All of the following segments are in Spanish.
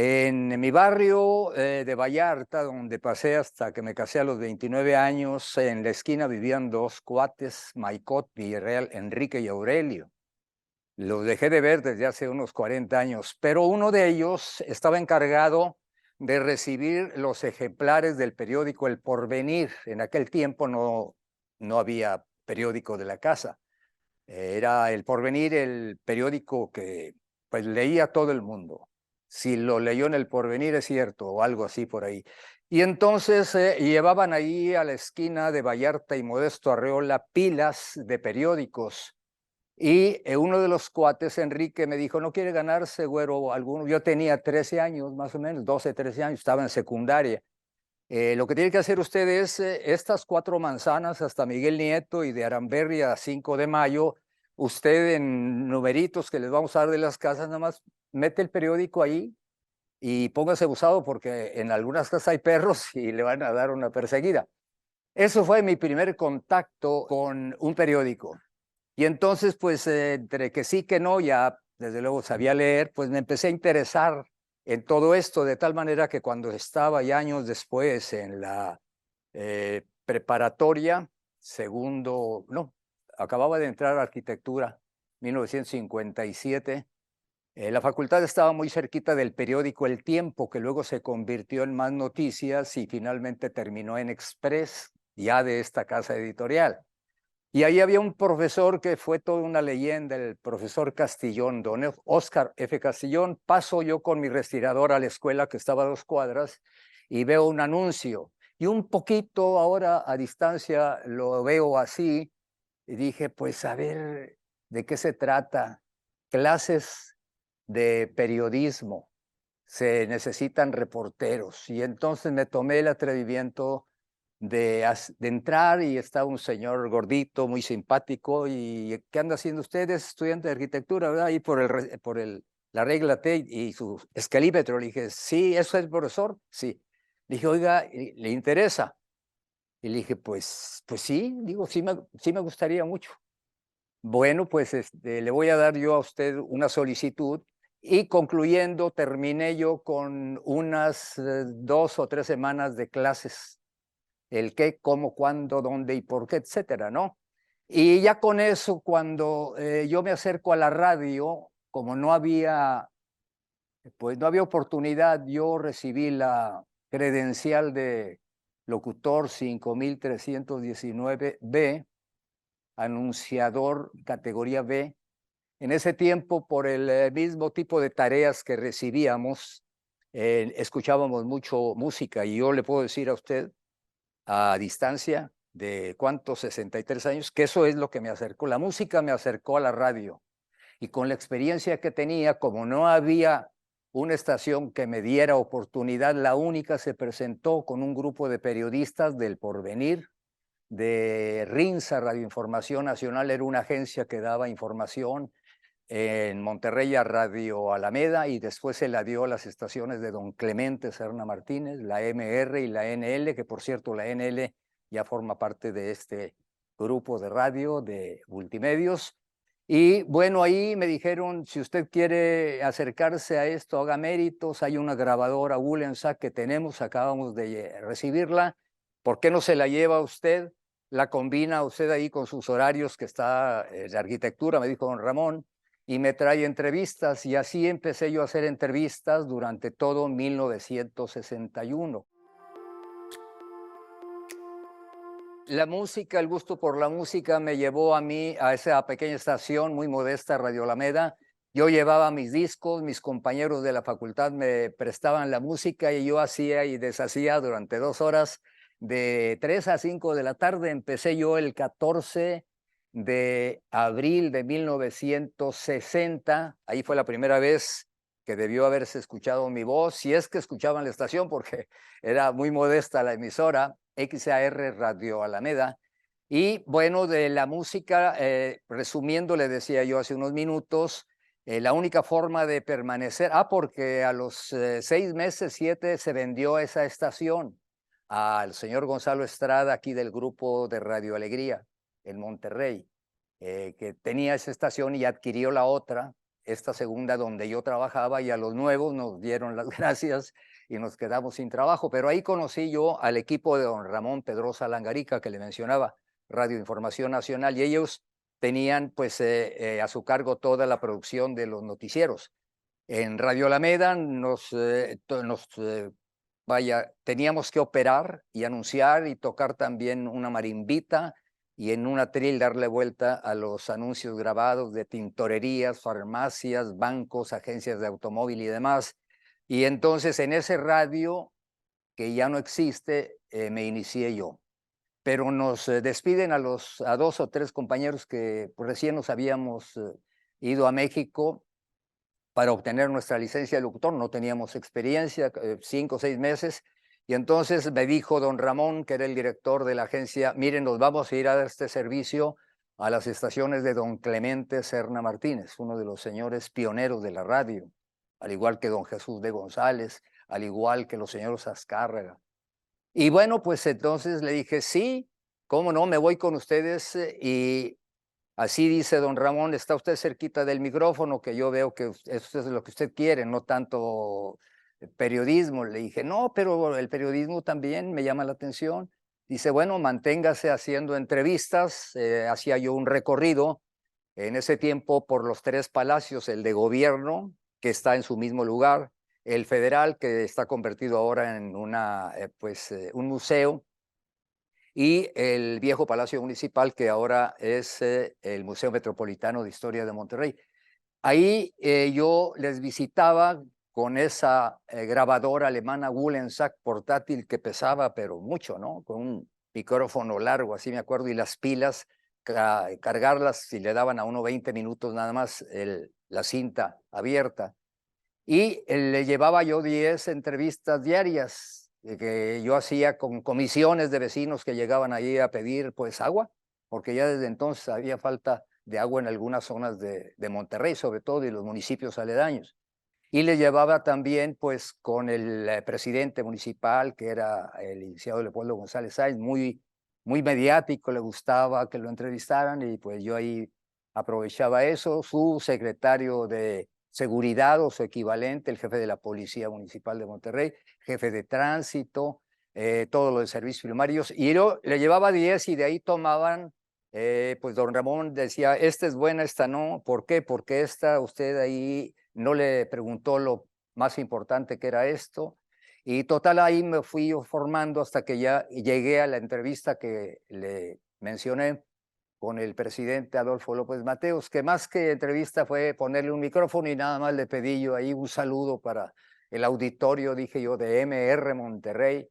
En mi barrio de Vallarta, donde pasé hasta que me casé a los 29 años, en la esquina vivían dos cuates, Maicot Villarreal, Enrique y Aurelio. Los dejé de ver desde hace unos 40 años, pero uno de ellos estaba encargado de recibir los ejemplares del periódico El Porvenir. En aquel tiempo no había periódico de la casa. Era El Porvenir el periódico que pues leía todo el mundo. Si lo leyó en El Porvenir es cierto, o algo así por ahí. Y entonces llevaban ahí a la esquina de Vallarta y Modesto Arreola pilas de periódicos. Y uno de los cuates, Enrique, me dijo, ¿no quiere ganarse, güero, alguno? Yo tenía 13 años, más o menos, 12, 13 años, estaba en secundaria. Lo que tiene que hacer usted es estas 4 manzanas hasta Miguel Nieto y de Aramberri a 5 de Mayo, usted en numeritos que les vamos a dar de las casas, nada más mete el periódico ahí y póngase abusado porque en algunas casas hay perros y le van a dar una perseguida. Eso fue mi primer contacto con un periódico. Y entonces, pues, entre que sí que no, ya desde luego sabía leer, pues me empecé a interesar en todo esto, de tal manera que cuando estaba ya años después en la preparatoria, segundo, no, acababa de entrar a arquitectura, 1957, la facultad estaba muy cerquita del periódico El Tiempo, que luego se convirtió en Más Noticias y finalmente terminó en Express, ya de esta casa editorial. Y ahí había un profesor que fue toda una leyenda, el profesor Castillón, don Oscar F. Castillón. Paso yo con mi respirador a la escuela que estaba a 2 cuadras y veo un anuncio. Y un poquito ahora a distancia lo veo así y dije, pues a ver, ¿de qué se trata? Clases de periodismo. Se necesitan reporteros. Y entonces me tomé el atrevimiento de entrar y está un señor gordito, muy simpático, y ¿qué anda haciendo usted? Es estudiante de arquitectura, ¿verdad? Y la regla T y su escalímetro. Le dije, sí, ¿eso es el profesor? Sí. Le dije, oiga, ¿le interesa? Y le dije, pues sí, digo, sí me gustaría mucho. Bueno, pues le voy a dar yo a usted una solicitud y concluyendo, terminé yo con unas 2 o 3 semanas de clases, el qué, cómo, cuándo, dónde y por qué, etcétera, ¿no? Y ya con eso, cuando yo me acerco a la radio, como pues no había oportunidad, yo recibí la credencial de locutor 5319B, anunciador categoría B. En ese tiempo, por el mismo tipo de tareas que recibíamos, escuchábamos mucho música y yo le puedo decir a usted, a distancia de cuántos, 63 años, que eso es lo que me acercó. La música me acercó a la radio y con la experiencia que tenía, como no había una estación que me diera oportunidad, la única se presentó con un grupo de periodistas del Porvenir, de RINSA, Radio Información Nacional, era una agencia que daba información en Monterrey a Radio Alameda y después se la dio a las estaciones de don Clemente Serna Martínez, la MR y la NL, que por cierto la NL ya forma parte de este grupo de radio de multimedios. Y bueno, ahí me dijeron, si usted quiere acercarse a esto, haga méritos, hay una grabadora Ulensac que tenemos, acabamos de recibirla, ¿por qué no se la lleva usted? La combina usted ahí con sus horarios que está de arquitectura, me dijo don Ramón, y me trae entrevistas, y así empecé yo a hacer entrevistas durante todo 1961. La música, el gusto por la música me llevó a mí a esa pequeña estación muy modesta, Radio Alameda. Yo llevaba mis discos, mis compañeros de la facultad me prestaban la música y yo hacía y deshacía durante 2 horas, de 3 a 5 de la tarde. Empecé yo el 14 de abril de 1960. Ahí fue la primera vez que debió haberse escuchado mi voz, si es que escuchaban la estación, porque era muy modesta la emisora, XAR Radio Alameda. Y bueno, de la música, resumiendo, le decía yo hace unos minutos, la única forma de permanecer, porque a los 6 meses, 7, se vendió esa estación al señor Gonzalo Estrada, aquí del grupo de Radio Alegría, en Monterrey, que tenía esa estación y adquirió la otra, esta segunda donde yo trabajaba, y a los nuevos nos dieron las gracias y nos quedamos sin trabajo. Pero ahí conocí yo al equipo de don Ramón Pedrosa Langarica, que le mencionaba, Radio Información Nacional, y ellos tenían pues a su cargo toda la producción de los noticieros. En Radio Alameda teníamos que operar y anunciar y tocar también una marimbita, y en un atril darle vuelta a los anuncios grabados de tintorerías, farmacias, bancos, agencias de automóvil y demás. Y entonces en ese radio, que ya no existe, me inicié yo. Pero nos despiden a 2 o 3 compañeros que recién nos habíamos ido a México para obtener nuestra licencia de locutor. No teníamos experiencia, 5 o 6 meses. Y entonces me dijo don Ramón, que era el director de la agencia: miren, nos vamos a ir a dar este servicio a las estaciones de don Clemente Serna Martínez, uno de los señores pioneros de la radio, al igual que don Jesús de González, al igual que los señores Azcárraga. Y bueno, pues entonces le dije, sí, cómo no, me voy con ustedes. Y así dice don Ramón: está usted cerquita del micrófono, que yo veo que eso es lo que usted quiere, no tanto periodismo. Le dije, no, pero el periodismo también me llama la atención. Dice, bueno, manténgase haciendo entrevistas. Hacía yo un recorrido en ese tiempo por los 3 palacios: el de gobierno, que está en su mismo lugar; el federal, que está convertido ahora en un museo; y el viejo Palacio Municipal, que ahora es el Museo Metropolitano de Historia de Monterrey. Ahí yo les visitaba con esa grabadora alemana Wollensack portátil, que pesaba pero mucho, ¿no? Con un micrófono largo, así me acuerdo, y las pilas, cargarlas, si le daban a uno 20 minutos nada más la cinta abierta. Y le llevaba yo 10 entrevistas diarias que yo hacía con comisiones de vecinos que llegaban ahí a pedir pues agua, porque ya desde entonces había falta de agua en algunas zonas de Monterrey, sobre todo, y los municipios aledaños. Y le llevaba también pues con el presidente municipal, que era el licenciado Leopoldo González Sáenz, muy mediático, le gustaba que lo entrevistaran, y pues yo ahí aprovechaba eso. Su secretario de seguridad, o su equivalente, el jefe de la Policía Municipal de Monterrey, jefe de tránsito, todo lo de servicios primarios, y yo le llevaba 10, y de ahí tomaban, pues don Ramón decía, esta es buena, esta no. ¿Por qué? Porque esta usted ahí no le preguntó lo más importante, que era esto. Y total, ahí me fui yo formando hasta que ya llegué a la entrevista que le mencioné con el presidente Adolfo López Mateos, que más que entrevista fue ponerle un micrófono, y nada más le pedí yo ahí un saludo para el auditorio, dije yo, de MR Monterrey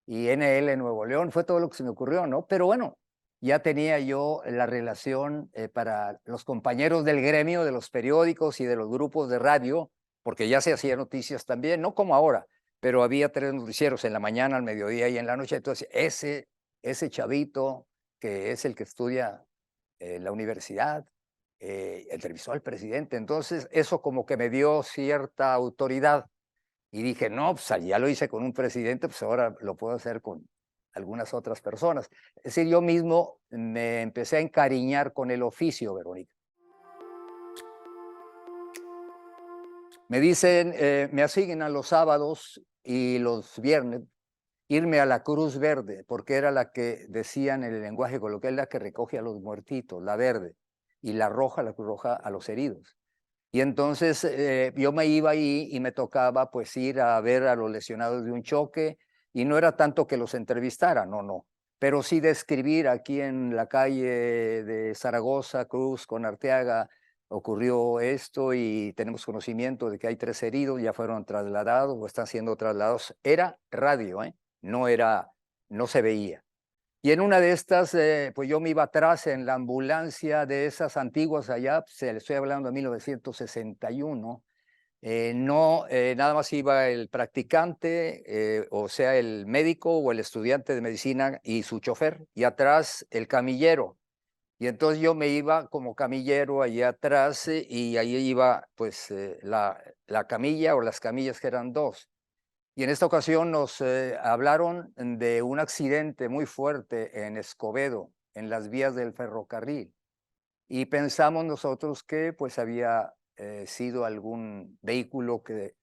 y NL Nuevo León. Fue todo lo que se me ocurrió, ¿no? Pero bueno, ya tenía yo la relación para los compañeros del gremio de los periódicos y de los grupos de radio, porque ya se hacían noticias también, no como ahora, pero había 3 noticieros en la mañana, al mediodía y en la noche. Entonces, ese chavito, que es el que estudia la universidad, entrevistó al presidente. Entonces, eso como que me dio cierta autoridad. Y dije, no, pues ya lo hice con un presidente, pues ahora lo puedo hacer con algunas otras personas. Es decir, yo mismo me empecé a encariñar con el oficio, Verónica. Me dicen, me asignan los sábados y los viernes irme a la Cruz Verde, porque era la que decían en el lenguaje coloquial, la que recoge a los muertitos, la verde; y la roja, la Cruz Roja, a los heridos. Y entonces yo me iba ahí y me tocaba pues ir a ver a los lesionados de un choque, y no era tanto que los entrevistara, no, pero sí describir: aquí en la calle de Zaragoza, Cruz con Arteaga, ocurrió esto y tenemos conocimiento de que hay 3 heridos, ya fueron trasladados o están siendo trasladados. Era radio, no se veía. Y en una de estas, pues yo me iba atrás en la ambulancia de esas antiguas allá, pues, le estoy hablando de 1961. No, nada más iba el practicante, o sea, el médico o el estudiante de medicina y su chofer, y atrás el camillero. Y entonces yo me iba como camillero allá atrás, y ahí iba pues la camilla, o las camillas, que eran 2. Y en esta ocasión nos hablaron de un accidente muy fuerte en Escobedo, en las vías del ferrocarril. Y pensamos nosotros que pues había sido algún vehículo que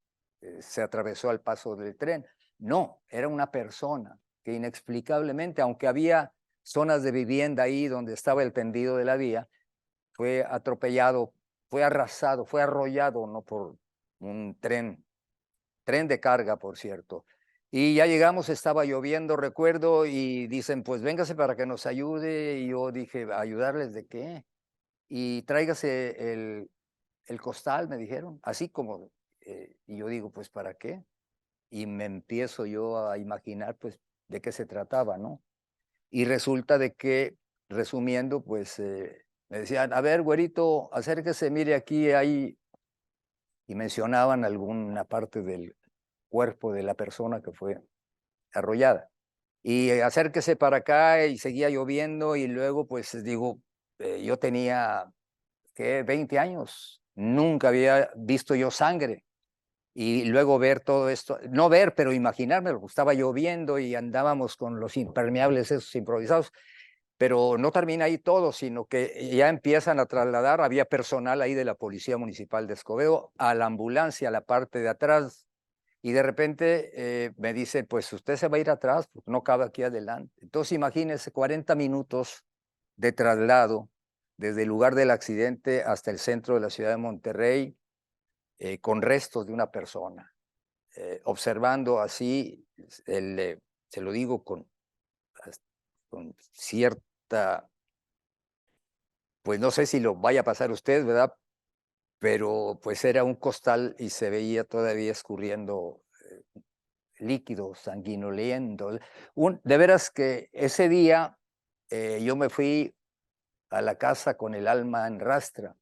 se atravesó al paso del tren. No, era una persona que inexplicablemente, aunque había zonas de vivienda ahí donde estaba el tendido de la vía, fue atropellado, fue arrasado, fue arrollado, ¿no? Por un tren de carga, por cierto. Y ya llegamos, estaba lloviendo, recuerdo, y dicen, pues véngase para que nos ayude. Y yo dije, ¿ayudarles de qué? Y tráigase el costal, me dijeron, así como, y yo digo, pues ¿para qué? Y me empiezo yo a imaginar, pues, de qué se trataba, ¿no? Y resulta de que, resumiendo, pues, me decían, a ver, güerito, acérquese, mire, aquí hay, y mencionaban alguna parte del cuerpo de la persona que fue arrollada. Y acérquese para acá y seguía lloviendo y luego pues digo, yo tenía, ¿qué? 20 años, nunca había visto yo sangre. Y luego ver todo esto, no ver, pero imaginármelo, estaba lloviendo y andábamos con los impermeables esos improvisados, pero no termina ahí todo, sino que ya empiezan a trasladar, había personal ahí de la Policía Municipal de Escobedo a la ambulancia, a la parte de atrás, y de repente me dice, pues usted se va a ir atrás, porque no cabe aquí adelante. Entonces imagínese 40 minutos de traslado desde el lugar del accidente hasta el centro de la ciudad de Monterrey, con restos de una persona, observando así, se lo digo con cierta, pues no sé si lo vaya a pasar usted, ¿verdad? Pero pues era un costal y se veía todavía escurriendo líquido, sanguinolento. De veras que ese día yo me fui a la casa con el alma en rastra.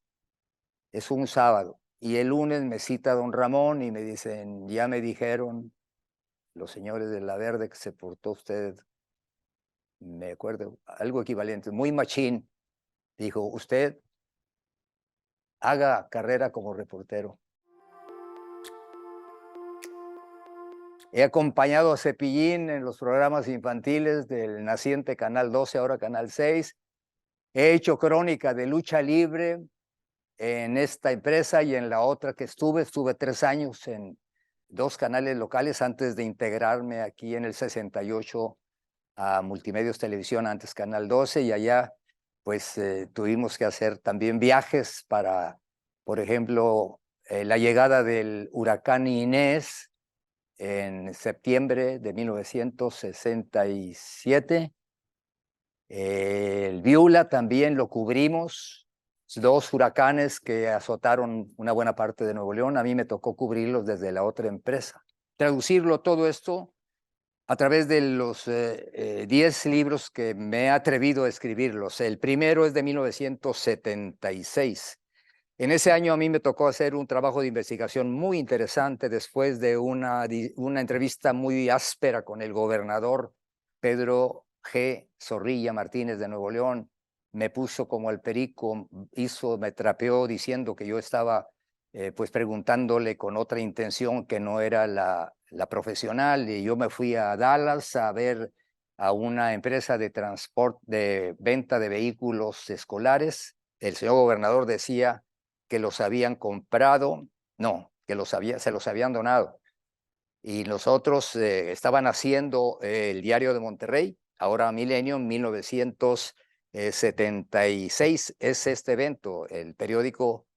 Es un sábado. Y el lunes me cita don Ramón y me dicen, ya me dijeron los señores de la Verde que se portó usted, me acuerdo, algo equivalente, muy machín. Dijo, usted haga carrera como reportero. He acompañado a Cepillín en los programas infantiles del naciente Canal 12, ahora Canal 6. He hecho crónica de lucha libre en esta empresa y en la otra que estuve 3 años en 2 canales locales antes de integrarme aquí en el 68 a Multimedios Televisión, antes Canal 12, y allá pues tuvimos que hacer también viajes para, por ejemplo, la llegada del huracán Inés en septiembre de 1967. El Viula también lo cubrimos, 2 huracanes que azotaron una buena parte de Nuevo León. A mí me tocó cubrirlos desde la otra empresa. Traducirlo todo esto a través de los 10 libros que me he atrevido a escribirlos. El primero es de 1976. En ese año a mí me tocó hacer un trabajo de investigación muy interesante después de una entrevista muy áspera con el gobernador Pedro G. Zorrilla Martínez de Nuevo León. Me puso como el perico, me trapeó diciendo que yo estaba pues preguntándole con otra intención que no era la profesional, y yo me fui a Dallas a ver a una empresa de transporte, de venta de vehículos escolares. El señor gobernador decía que los habían comprado, no, que se los habían donado. Y los otros estaban haciendo el Diario de Monterrey, ahora Milenio, en 1976 es este evento. El periódico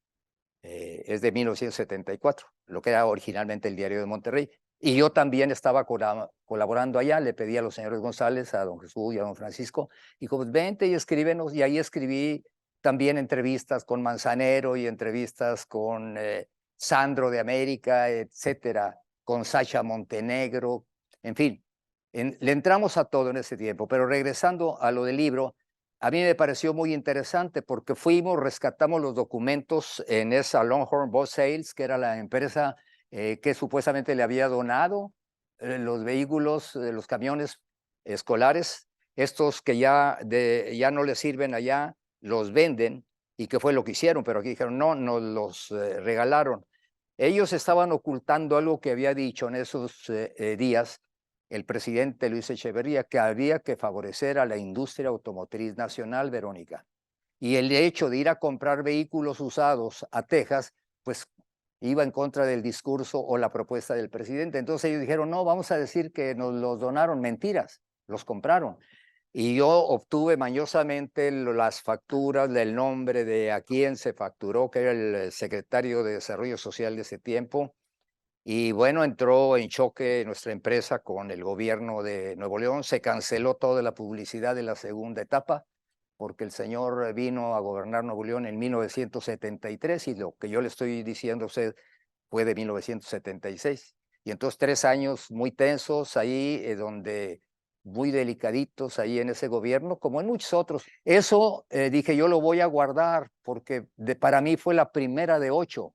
es de 1974, lo que era originalmente el Diario de Monterrey. Y yo también estaba colaborando allá, le pedí a los señores González, a don Jesús y a don Francisco, y como vente y escríbenos, y ahí escribí también entrevistas con Manzanero y entrevistas con Sandro de América, etcétera, con Sacha Montenegro, en fin, le entramos a todo en ese tiempo. Pero regresando a lo del libro, a mí me pareció muy interesante porque rescatamos los documentos en esa Longhorn Bus Sales, que era la empresa que supuestamente le había donado los vehículos, los camiones escolares, estos que ya no les sirven allá, los venden, y que fue lo que hicieron, pero aquí dijeron, no, nos los regalaron. Ellos estaban ocultando algo que había dicho en esos días el presidente Luis Echeverría, que había que favorecer a la industria automotriz nacional, Verónica. Y el hecho de ir a comprar vehículos usados a Texas pues iba en contra del discurso o la propuesta del presidente. Entonces ellos dijeron, no, vamos a decir que nos los donaron, mentiras, los compraron. Y yo obtuve mañosamente las facturas del nombre de a quién se facturó, que era el secretario de Desarrollo Social de ese tiempo. Y bueno, entró en choque nuestra empresa con el gobierno de Nuevo León. Se canceló toda la publicidad de la segunda etapa porque el señor vino a gobernar Nuevo León en 1973 y lo que yo le estoy diciendo a usted fue de 1976. Y entonces 3 años muy tensos ahí, donde muy delicaditos ahí en ese gobierno, como en muchos otros. Eso dije, yo lo voy a guardar porque para mí fue la primera de 8,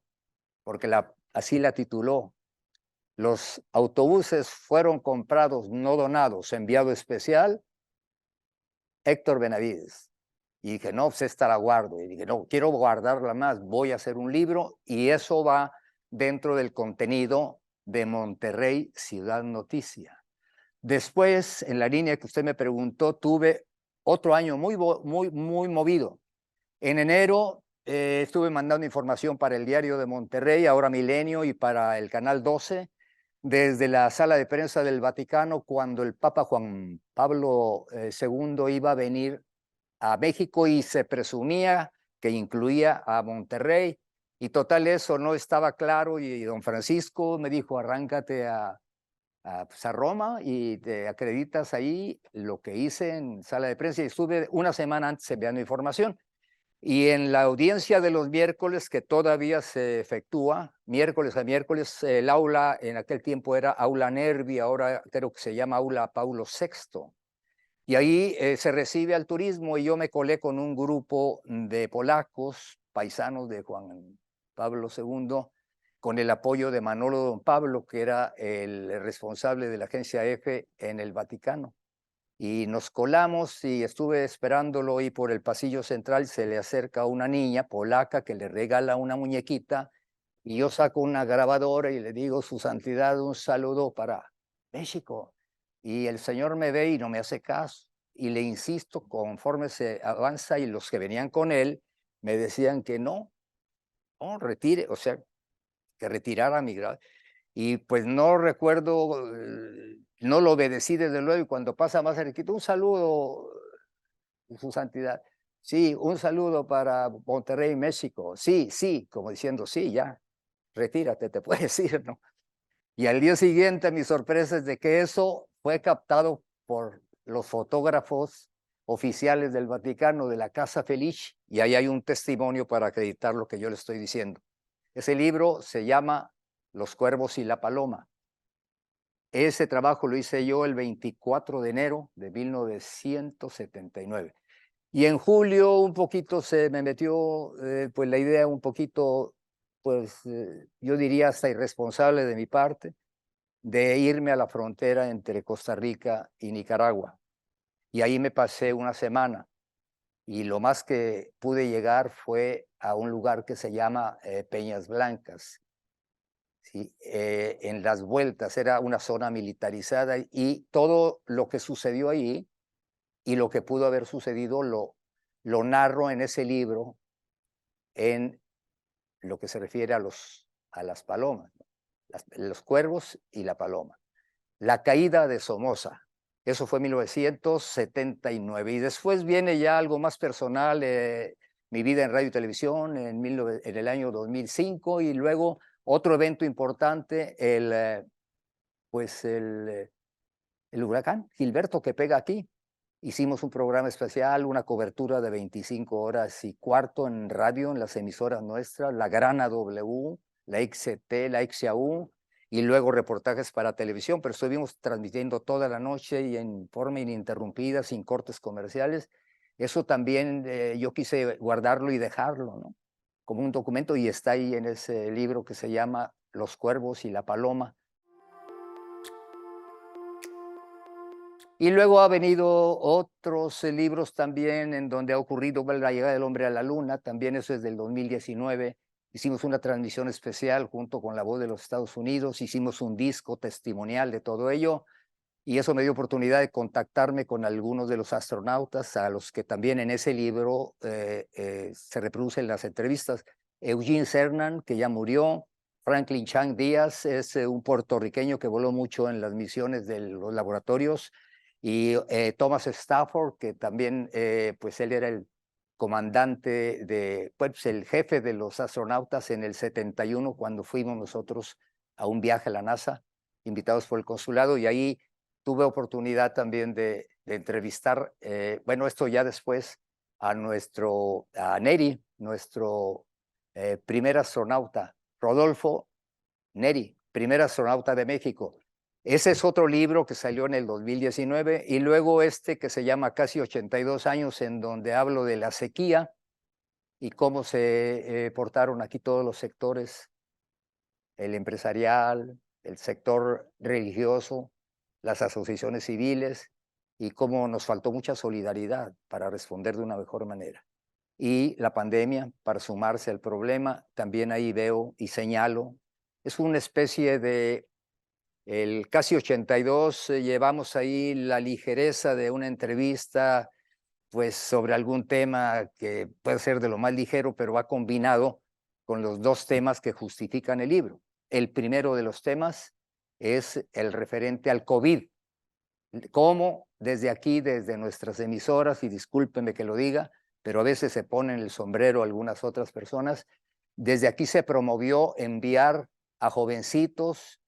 porque así la tituló. Los autobuses fueron comprados, no donados, enviado especial, Héctor Benavides. Y dije, no, pues esta la guardo. Y dije, no, quiero guardarla más, voy a hacer un libro y eso va dentro del contenido de Monterrey Ciudad Noticia. Después, en la línea que usted me preguntó, tuve otro año muy movido. En enero estuve mandando información para el Diario de Monterrey, ahora Milenio, y para el Canal 12, desde la sala de prensa del Vaticano, cuando el Papa Juan Pablo II iba a venir a México y se presumía que incluía a Monterrey. Y total, eso no estaba claro y don Francisco me dijo, arráncate pues a Roma y te acreditas ahí lo que hice en sala de prensa. Y estuve una semana antes enviando información. Y en la audiencia de los miércoles, que todavía se efectúa, miércoles a miércoles, el aula en aquel tiempo era Aula Nervi, ahora creo que se llama Aula Paulo VI. Y ahí se recibe al turismo y yo me colé con un grupo de polacos, paisanos de Juan Pablo II, con el apoyo de Manolo Don Pablo, que era el responsable de la agencia F en el Vaticano. Y nos colamos y estuve esperándolo y por el pasillo central se le acerca una niña polaca que le regala una muñequita y yo saco una grabadora y le digo, Su Santidad, un saludo para México. Y el señor me ve y no me hace caso. Y le insisto, conforme se avanza y los que venían con él me decían que no, no, retire, o sea, que retirara mi grabadora. Y pues no recuerdo, no lo obedecí desde luego, y cuando pasa más cerquita, un saludo, Su Santidad. Sí, un saludo para Monterrey, México. Sí, sí, como diciendo, sí, ya, retírate, te puedes ir, ¿no? Y al día siguiente, mi sorpresa es de que eso fue captado por los fotógrafos oficiales del Vaticano, de la Casa Felice, y ahí hay un testimonio para acreditar lo que yo le estoy diciendo. Ese libro se llama Los Cuervos y la Paloma. Ese trabajo lo hice yo el 24 de enero de 1979. Y en julio un poquito se me metió pues la idea un poquito, pues yo diría hasta irresponsable de mi parte, de irme a la frontera entre Costa Rica y Nicaragua. Y ahí me pasé una semana. Y lo más que pude llegar fue a un lugar que se llama Peñas Blancas. ¿Sí? En las vueltas era una zona militarizada y todo lo que sucedió ahí y lo que pudo haber sucedido lo narro en ese libro en lo que se refiere a las palomas, ¿no? Los cuervos y la paloma. La caída de Somoza, eso fue en 1979. Y después viene ya algo más personal, mi vida en radio y televisión en el año 2005, y luego otro evento importante, pues el huracán Gilberto que pega aquí. Hicimos un programa especial, una cobertura de 25 horas y cuarto en radio, en las emisoras nuestras, la Gran AW, la XT, la XAU, y luego reportajes para televisión, pero estuvimos transmitiendo toda la noche y en forma ininterrumpida, sin cortes comerciales. Eso también yo quise guardarlo y dejarlo, ¿no? Como un documento, y está ahí en ese libro que se llama Los Cuervos y la Paloma. Y luego ha venido otros libros también en donde ha ocurrido la llegada del hombre a la luna, también eso es del 2019. Hicimos una transmisión especial junto con La Voz de los Estados Unidos, hicimos un disco testimonial de todo ello, y eso me dio oportunidad de contactarme con algunos de los astronautas, a los que también en ese libro se reproducen las entrevistas. Eugene Cernan, que ya murió, Franklin Chang Díaz, es un puertorriqueño que voló mucho en las misiones de los laboratorios, y Thomas Stafford, que también, pues él era el comandante pues el jefe de los astronautas en el 71, cuando fuimos nosotros a un viaje a la NASA, invitados por el consulado, y ahí tuve oportunidad también de entrevistar, bueno, esto ya después, a Neri, nuestro primer astronauta, Rodolfo Neri, primer astronauta de México. Ese es otro libro que salió en el 2019, y luego este que se llama Casi 82 años, en donde hablo de la sequía y cómo se portaron aquí todos los sectores, el empresarial, el sector religioso, las asociaciones civiles, y cómo nos faltó mucha solidaridad para responder de una mejor manera. Y la pandemia, para sumarse al problema, también ahí veo y señalo, es una especie de, el Casi 82, llevamos ahí la ligereza de una entrevista, pues sobre algún tema que puede ser de lo más ligero, pero va combinado con los dos temas que justifican el libro. El primero de los temas es el referente al COVID, cómo desde aquí, desde nuestras emisoras, y discúlpenme que lo diga, pero a veces se ponen el sombrero algunas otras personas, desde aquí se promovió enviar a jovencitos,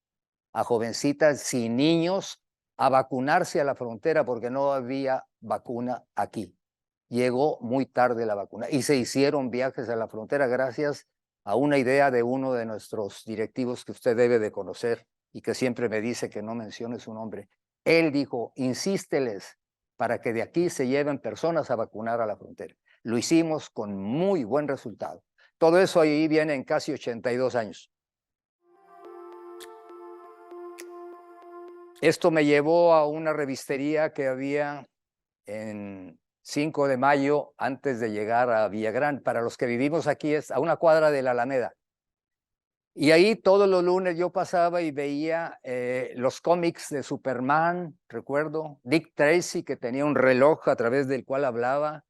a jovencitas y niños a vacunarse a la frontera, porque no había vacuna aquí. Llegó muy tarde la vacuna y se hicieron viajes a la frontera gracias a una idea de uno de nuestros directivos que usted debe de conocer y que siempre me dice que no mencione su nombre. Él dijo, insísteles para que de aquí se lleven personas a vacunar a la frontera. Lo hicimos con muy buen resultado. Todo eso ahí viene en Casi 82 años. Esto me llevó a una revistería que había en 5 de Mayo, antes de llegar a Villagrán. Para los que vivimos aquí es a una cuadra de la Alameda. Y ahí todos los lunes yo pasaba y veía los cómics de Superman, recuerdo, Dick Tracy, que tenía un reloj a través del cual hablaba,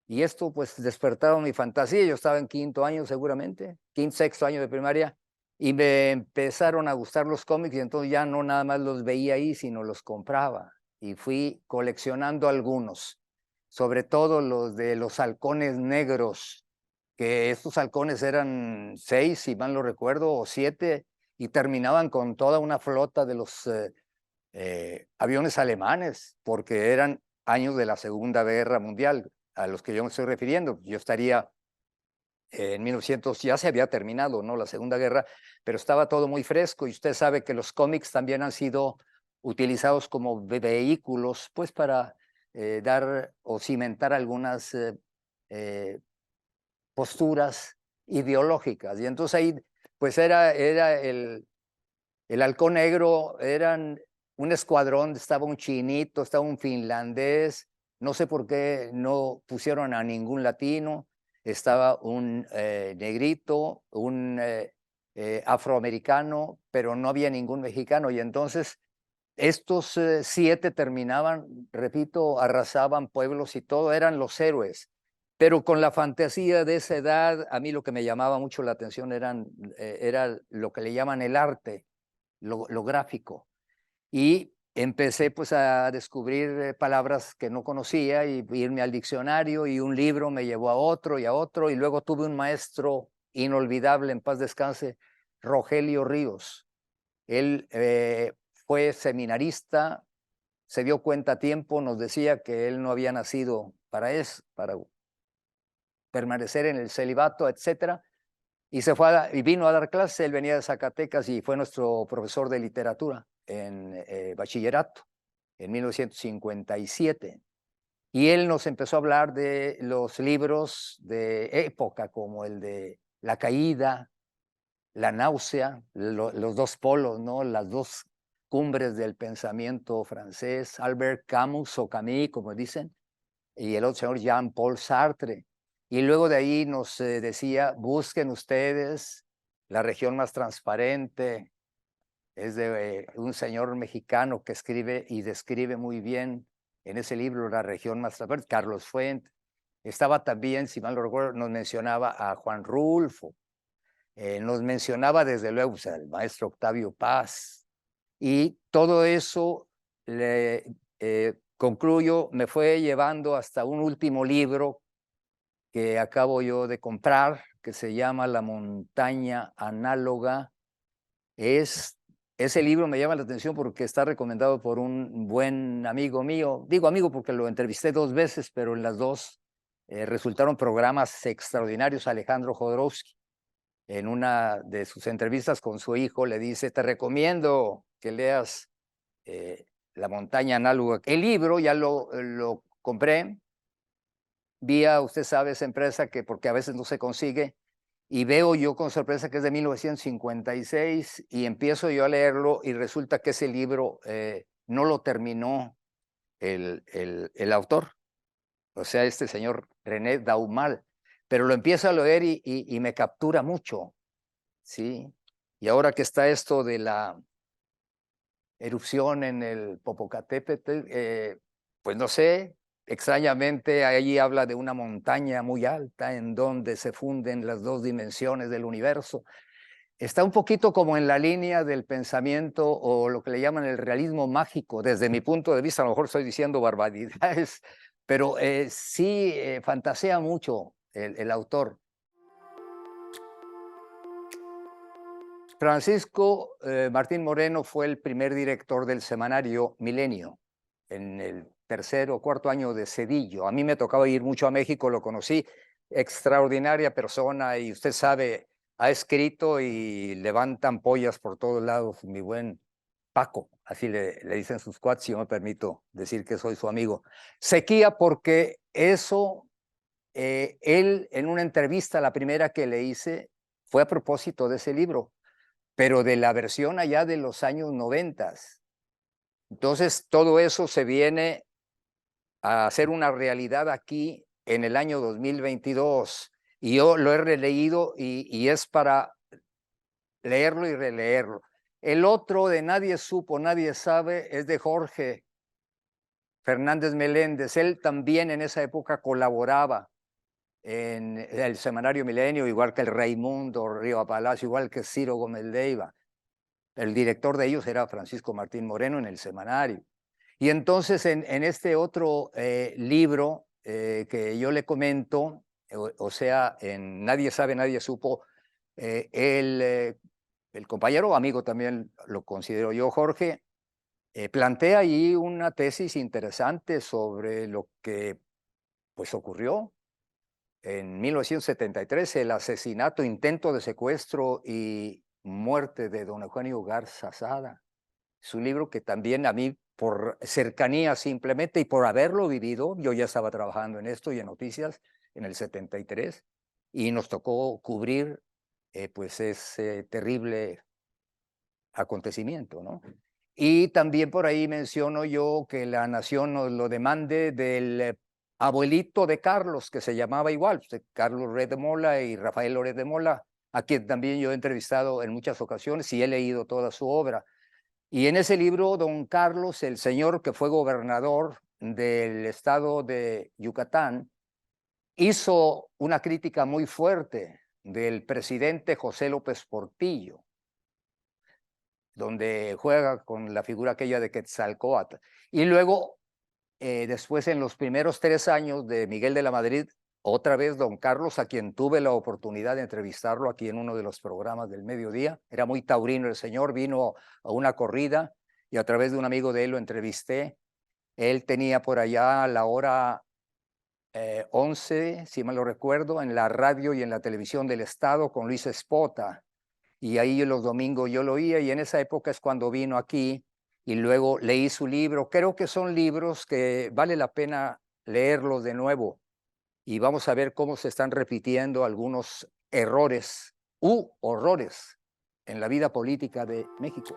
y esto pues despertaba mi fantasía. Yo estaba en quinto año seguramente, sexto año de primaria, y me empezaron a gustar los cómics, y entonces ya no nada más los veía ahí, sino los compraba, y fui coleccionando algunos, sobre todo los de los halcones negros, que estos halcones eran 6, si mal no recuerdo, o 7, y terminaban con toda una flota de los aviones alemanes, porque eran años de la Segunda Guerra Mundial a los que yo me estoy refiriendo. Yo estaría en 1900, ya se había terminado, ¿no?, la Segunda Guerra, pero estaba todo muy fresco, y usted sabe que los cómics también han sido utilizados como vehículos, pues para dar o cimentar algunas posturas ideológicas. Y entonces ahí, pues era el halcón negro, eran un escuadrón, estaba un chinito, estaba un finlandés, no sé por qué no pusieron a ningún latino, estaba un negrito, un afroamericano, pero no había ningún mexicano. Y entonces estos 7 terminaban, repito, arrasaban pueblos y todo, eran los héroes. Pero con la fantasía de esa edad, a mí lo que me llamaba mucho la atención era lo que le llaman el arte, lo gráfico. Y empecé pues a descubrir palabras que no conocía, y irme al diccionario, y un libro me llevó a otro, y luego tuve un maestro inolvidable, en paz descanse, Rogelio Ríos. Él fue seminarista, se dio cuenta a tiempo, nos decía que él no había nacido para eso, para permanecer en el celibato, etcétera, y se fue y vino a dar clases. Él venía de Zacatecas y fue nuestro profesor de literatura en bachillerato en 1957. Y él nos empezó a hablar de los libros de época, como el de La Caída, La Náusea, los dos polos, ¿no?, las dos cumbres del pensamiento francés, Albert Camus o Camus, como dicen, y el otro señor Jean-Paul Sartre. Y luego de ahí nos decía, busquen ustedes la región más transparente. Es de un señor mexicano que escribe y describe muy bien en ese libro La región más transparente, Carlos Fuentes. Estaba también, si mal no recuerdo, nos mencionaba a Juan Rulfo, nos mencionaba desde luego pues, al maestro Octavio Paz, y todo eso, concluyo, me fue llevando hasta un último libro que acabo yo de comprar, que se llama La montaña análoga. Ese libro me llama la atención porque está recomendado por un buen amigo mío. Digo amigo porque lo entrevisté 2 veces, pero en las 2 resultaron programas extraordinarios. Alejandro Jodorowsky, en una de sus entrevistas con su hijo, le dice, te recomiendo que leas La montaña análoga. El libro ya lo compré vía, usted sabe, esa empresa que porque a veces no se consigue, y veo yo con sorpresa que es de 1956 y empiezo yo a leerlo y resulta que ese libro no lo terminó el autor, o sea, este señor René Daumal, pero lo empiezo a leer y me captura mucho, ¿sí? Y ahora que está esto de la erupción en el Popocatépetl, pues no sé, extrañamente allí habla de una montaña muy alta en donde se funden las 2 dimensiones del universo. Está un poquito como en la línea del pensamiento o lo que le llaman el realismo mágico, desde mi punto de vista, a lo mejor estoy diciendo barbaridades, pero sí fantasea mucho el autor. Francisco Martín Moreno fue el primer director del semanario Milenio en el 3er o 4er año de Cedillo. A mí me tocaba ir mucho a México, lo conocí, extraordinaria persona y usted sabe, ha escrito y levantan pollas por todos lados, mi buen Paco, así le dicen sus cuates, si yo me permito decir que soy su amigo. Sequía porque eso, él en una entrevista, la primera que le hice, fue a propósito de ese libro, pero de la versión allá de los años 90. Entonces, todo eso se viene a hacer una realidad aquí en el año 2022. Y yo lo he releído y es para leerlo y releerlo. El otro de Nadie supo, nadie sabe es de Jorge Fernández Meléndez. Él también en esa época colaboraba en el semanario Milenio, igual que el Raimundo Río Palacio, igual que Ciro Gómez Leiva. El director de ellos era Francisco Martín Moreno en el semanario. Y entonces en este otro libro que yo le comento, o sea, en Nadie sabe, nadie supo, el compañero o amigo también lo considero yo, Jorge, plantea ahí una tesis interesante sobre lo que pues ocurrió en 1973, el asesinato, intento de secuestro y muerte de don Eugenio Garza Sada. Es un libro que también a mí, por cercanía simplemente y por haberlo vivido, yo ya estaba trabajando en esto y en noticias en el 73, y nos tocó cubrir pues ese terrible acontecimiento, ¿no? Y también por ahí menciono yo que la nación nos lo demande del abuelito de Carlos, que se llamaba igual, Carlos Loret de Mola y Rafael Loret de Mola, a quien también yo he entrevistado en muchas ocasiones y he leído toda su obra. Y en ese libro, don Carlos, el señor que fue gobernador del estado de Yucatán, hizo una crítica muy fuerte del presidente José López Portillo, donde juega con la figura aquella de Quetzalcóatl. Y luego, después en los primeros 3 años de Miguel de la Madrid, otra vez don Carlos, a quien tuve la oportunidad de entrevistarlo aquí en uno de los programas del mediodía, era muy taurino el señor, vino a una corrida y a través de un amigo de él lo entrevisté. Él tenía por allá la hora 11, si mal lo recuerdo, en la radio y en la televisión del Estado con Luis Espota. Y ahí los domingos yo lo oía y en esa época es cuando vino aquí y luego leí su libro. Creo que son libros que vale la pena leerlos de nuevo y vamos a ver cómo se están repitiendo algunos errores u horrores en la vida política de México.